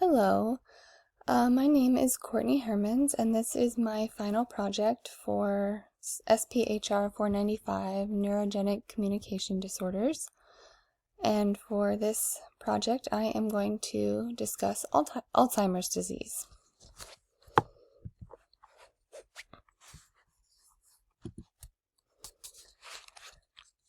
Hello, my name is Courtney Hermens, and this is my final project for SPHR 495 Neurogenic Communication Disorders. And for this project, I am going to discuss Alzheimer's disease.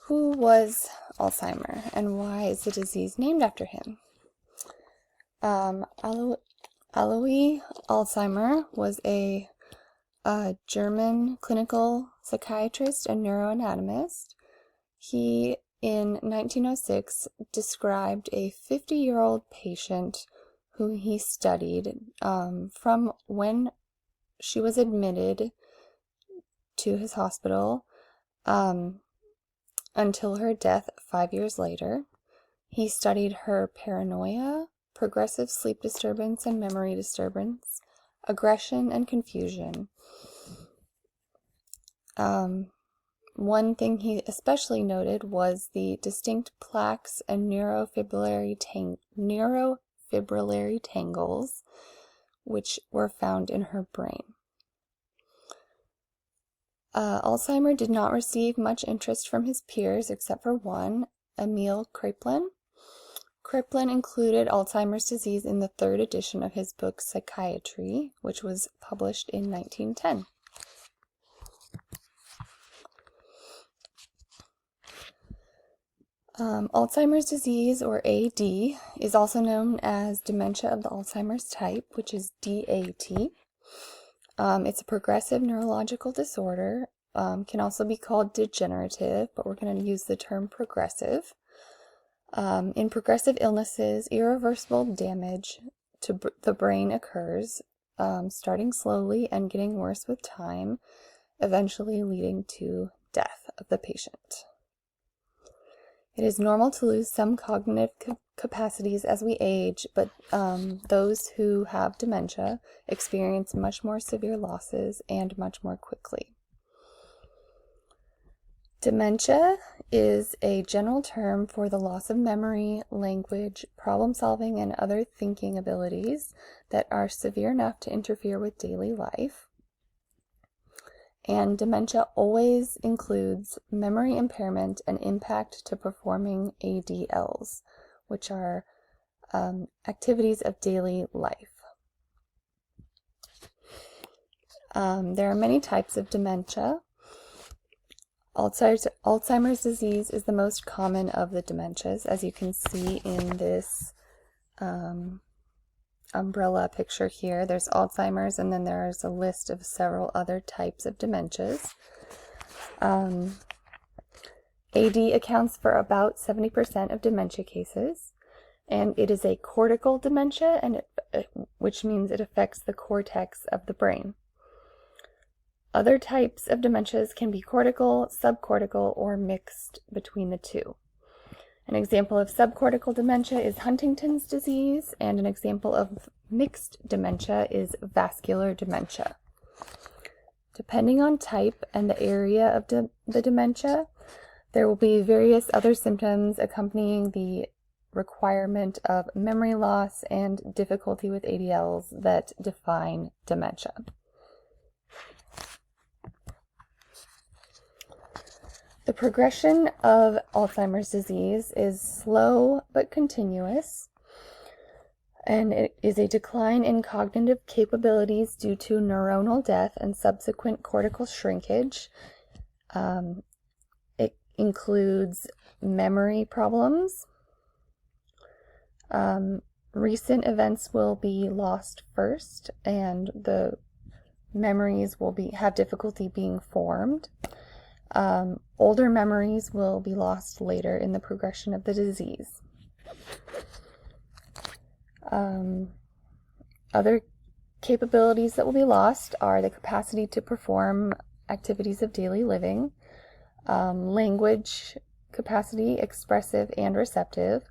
Who was Alzheimer, and why is the disease named after him? Alois Alzheimer was a German clinical psychiatrist and neuroanatomist. He, in 1906, described a 50-year-old patient who he studied from when she was admitted to his hospital until her death 5 years later. He studied her paranoia, progressive sleep disturbance and memory disturbance, aggression, and confusion. One thing he especially noted was the distinct plaques and neurofibrillary tangles, which were found in her brain. Alzheimer did not receive much interest from his peers except for one, Emil Kraepelin. Kraepelin included Alzheimer's disease in the third edition of his book Psychiatry, which was published in 1910. Alzheimer's disease, or AD, is also known as dementia of the Alzheimer's type, which is DAT. It's a progressive neurological disorder, can also be called degenerative, but we're going to use the term progressive. In progressive illnesses, irreversible damage to the brain occurs, starting slowly and getting worse with time, eventually leading to death of the patient. It is normal to lose some cognitive capacities as we age, but those who have dementia experience much more severe losses and much more quickly. Dementia is a general term for the loss of memory, language, problem-solving, and other thinking abilities that are severe enough to interfere with daily life. And dementia always includes memory impairment and impact to performing ADLs, which are activities of daily life. There are many types of dementia. Alzheimer's disease is the most common of the dementias, as you can see in this umbrella picture here. There's Alzheimer's, and then there's a list of several other types of dementias. AD accounts for about 70% of dementia cases, and it is a cortical dementia, and which means it affects the cortex of the brain. Other types of dementias can be cortical, subcortical, or mixed between the two. An example of subcortical dementia is Huntington's disease, and an example of mixed dementia is vascular dementia. Depending on type and the area of the dementia, there will be various other symptoms accompanying the requirement of memory loss and difficulty with ADLs that define dementia. The progression of Alzheimer's disease is slow but continuous, and it is a decline in cognitive capabilities due to neuronal death and subsequent cortical shrinkage. It includes memory problems. Recent events will be lost first, and the memories will have difficulty being formed. Older memories will be lost later in the progression of the disease. Other capabilities that will be lost are the capacity to perform activities of daily living, language capacity, expressive and receptive,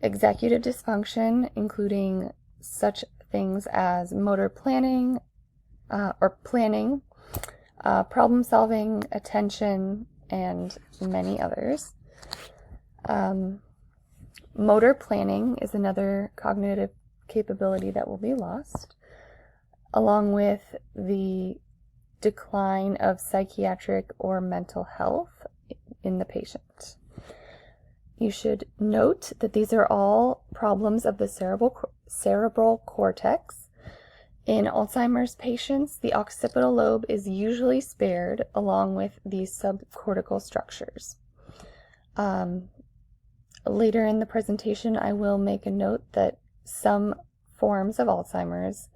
executive dysfunction, including such things as motor planning, problem solving, attention, and many others. Motor planning is another cognitive capability that will be lost, along with the decline of psychiatric or mental health in the patient. You should note that these are all problems of the cerebral cortex. In Alzheimer's patients, the occipital lobe is usually spared along with these subcortical structures. Later in the presentation, I will make a note that some forms of Alzheimer's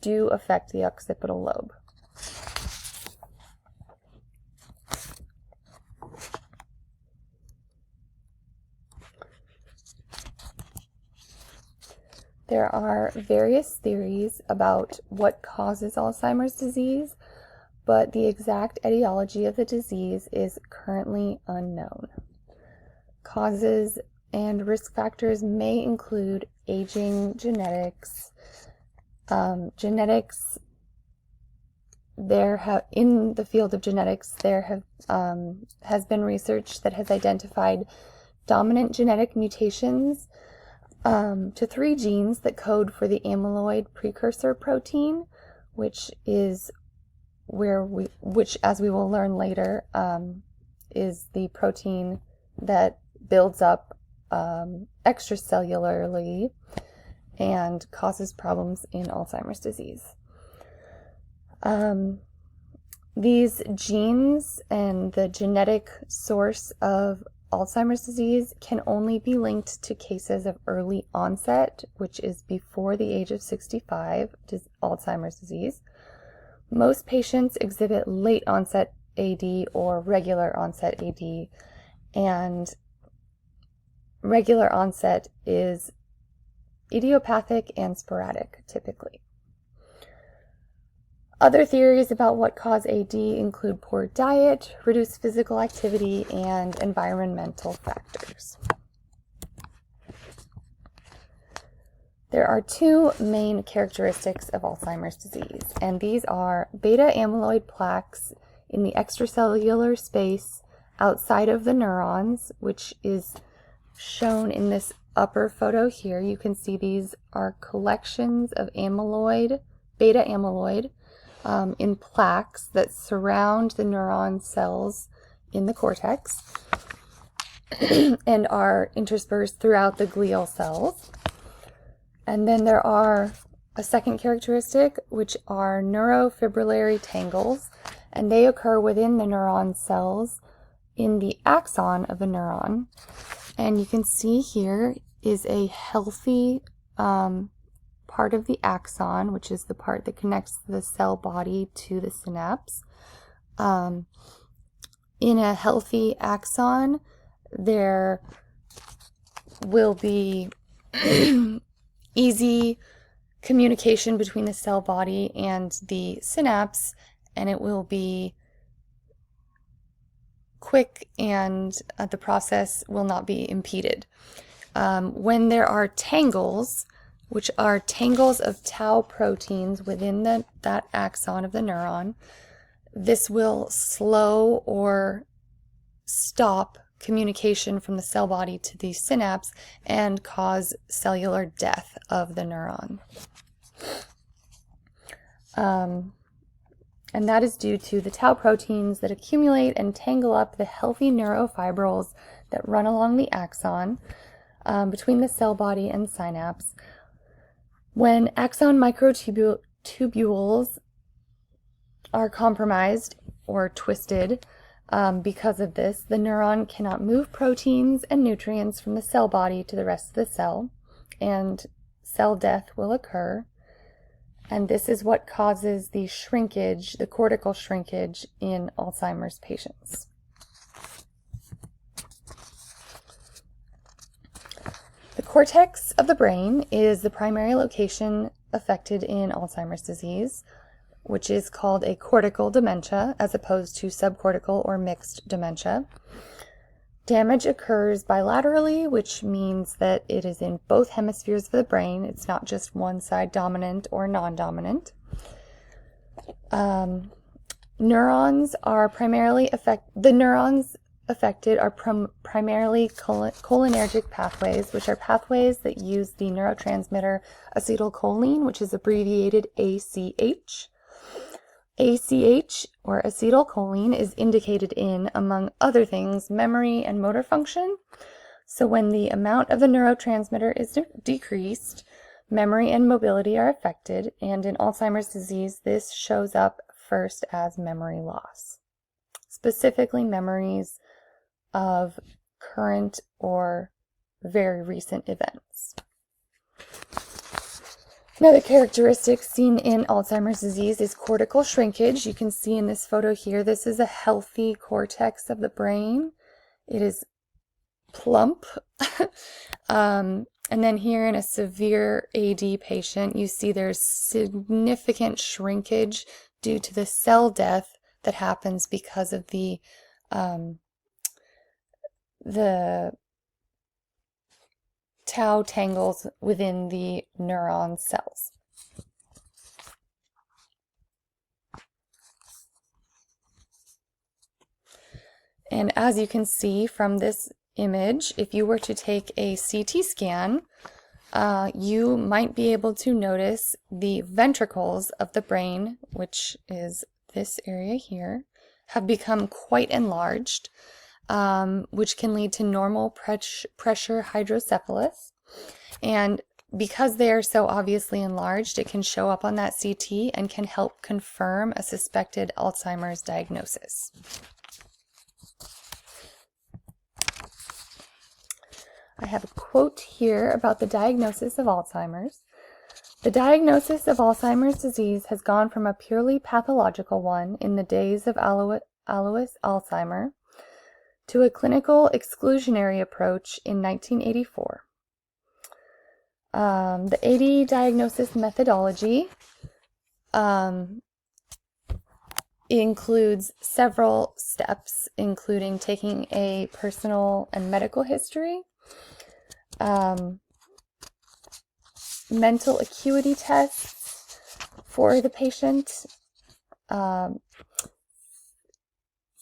do affect the occipital lobe. There are various theories about what causes Alzheimer's disease, but the exact etiology of the disease is currently unknown. Causes and risk factors may include aging, genetics. In the field of genetics, there has been research that has identified dominant genetic mutations to 3 genes that code for the amyloid precursor protein, which as we will learn later, is the protein that builds up extracellularly and causes problems in Alzheimer's disease. These genes and the genetic source of Alzheimer's disease can only be linked to cases of early onset, which is before the age of 65, Alzheimer's disease. Most patients exhibit late onset AD or regular onset AD, and regular onset is idiopathic and sporadic typically. Other theories about what cause AD include poor diet, reduced physical activity, and environmental factors. There are 2 main characteristics of Alzheimer's disease, and these are beta amyloid plaques in the extracellular space outside of the neurons, which is shown in this upper photo here. You can see these are collections of amyloid, beta amyloid, in plaques that surround the neuron cells in the cortex and are interspersed throughout the glial cells. And then there are a second characteristic, which are neurofibrillary tangles, and they occur within the neuron cells in the axon of the neuron. And you can see here is a healthy part of the axon, which is the part that connects the cell body to the synapse. In a healthy axon, there will be easy communication between the cell body and the synapse, and it will be quick, and the process will not be impeded. When there are tangles, which are tangles of tau proteins within that axon of the neuron, this will slow or stop communication from the cell body to the synapse and cause cellular death of the neuron. And that is due to the tau proteins that accumulate and tangle up the healthy neurofibrils that run along the axon between the cell body and synapse. When axon microtubules are compromised or twisted because of this, the neuron cannot move proteins and nutrients from the cell body to the rest of the cell, and cell death will occur. And this is what causes the shrinkage, the cortical shrinkage in Alzheimer's patients. The cortex of the brain is the primary location affected in Alzheimer's disease, which is called a cortical dementia as opposed to subcortical or mixed dementia. Damage occurs bilaterally, which means that it is in both hemispheres of the brain. It's not just one side dominant or non-dominant. Neurons are primarily the neurons affected are primarily cholinergic pathways, which are pathways that use the neurotransmitter acetylcholine, which is abbreviated ACH. ACH, or acetylcholine, is indicated in, among other things, memory and motor function. So when the amount of the neurotransmitter is decreased, memory and mobility are affected, and in Alzheimer's disease, this shows up first as memory loss, specifically memories of current or very recent events. Another characteristic seen in Alzheimer's disease is cortical shrinkage. You can see in this photo here, this is a healthy cortex of the brain. It is plump. And then here in a severe AD patient, you see there's significant shrinkage due to the cell death that happens because of the tau tangles within the neuron cells. And as you can see from this image, if you were to take a CT scan, you might be able to notice the ventricles of the brain, which is this area here, have become quite enlarged, which can lead to normal pressure hydrocephalus. And because they are so obviously enlarged, it can show up on that CT and can help confirm a suspected Alzheimer's diagnosis. I have a quote here about the diagnosis of Alzheimer's. The diagnosis of Alzheimer's disease has gone from a purely pathological one in the days of Alois Alzheimer to a clinical exclusionary approach in 1984. The AD diagnosis methodology includes several steps, including taking a personal and medical history, mental acuity tests for the patient,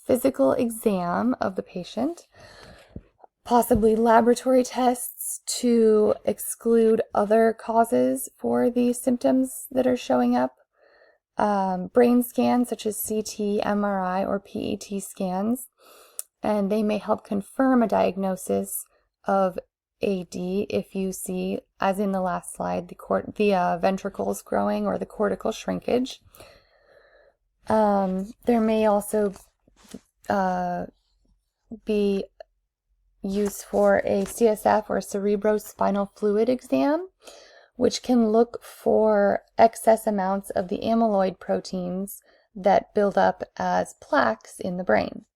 physical exam of the patient, possibly laboratory tests to exclude other causes for the symptoms that are showing up, brain scans such as CT, MRI, or PET scans, and they may help confirm a diagnosis of AD if you see, as in the last slide, the ventricles growing or the cortical shrinkage. There may also be use for a CSF or cerebrospinal fluid exam, which can look for excess amounts of the amyloid proteins that build up as plaques in the brain.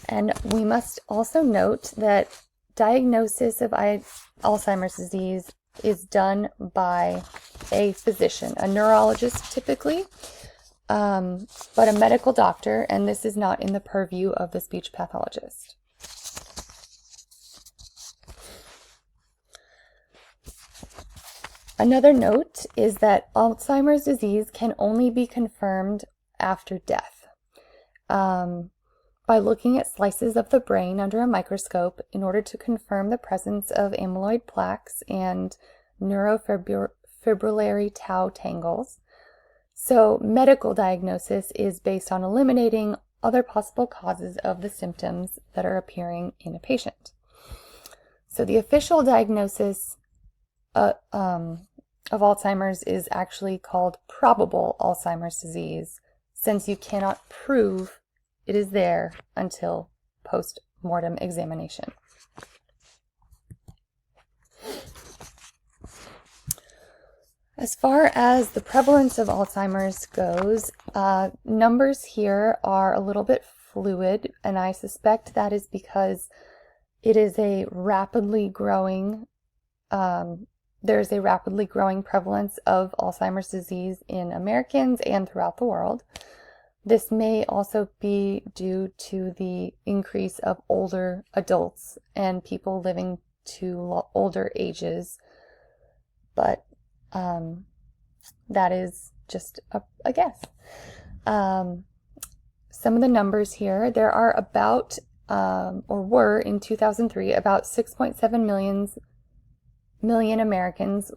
And we must also note that diagnosis of Alzheimer's disease is done by a physician, a neurologist typically, but a medical doctor, and this is not in the purview of the speech pathologist. Another note is that Alzheimer's disease can only be confirmed after death. By looking at slices of the brain under a microscope in order to confirm the presence of amyloid plaques and neurofibrillary tau tangles. So medical diagnosis is based on eliminating other possible causes of the symptoms that are appearing in a patient. So the official diagnosis of Alzheimer's is actually called probable Alzheimer's disease, since you cannot prove it is there until post-mortem examination. As far as the prevalence of Alzheimer's goes, numbers here are a little bit fluid, and I suspect that is because it is a rapidly growing, there's a rapidly growing prevalence of Alzheimer's disease in Americans and throughout the world. This may also be due to the increase of older adults and people living to older ages, but that is just a guess. Some of the numbers here, there are about or were in 2003, about 6.7 million Americans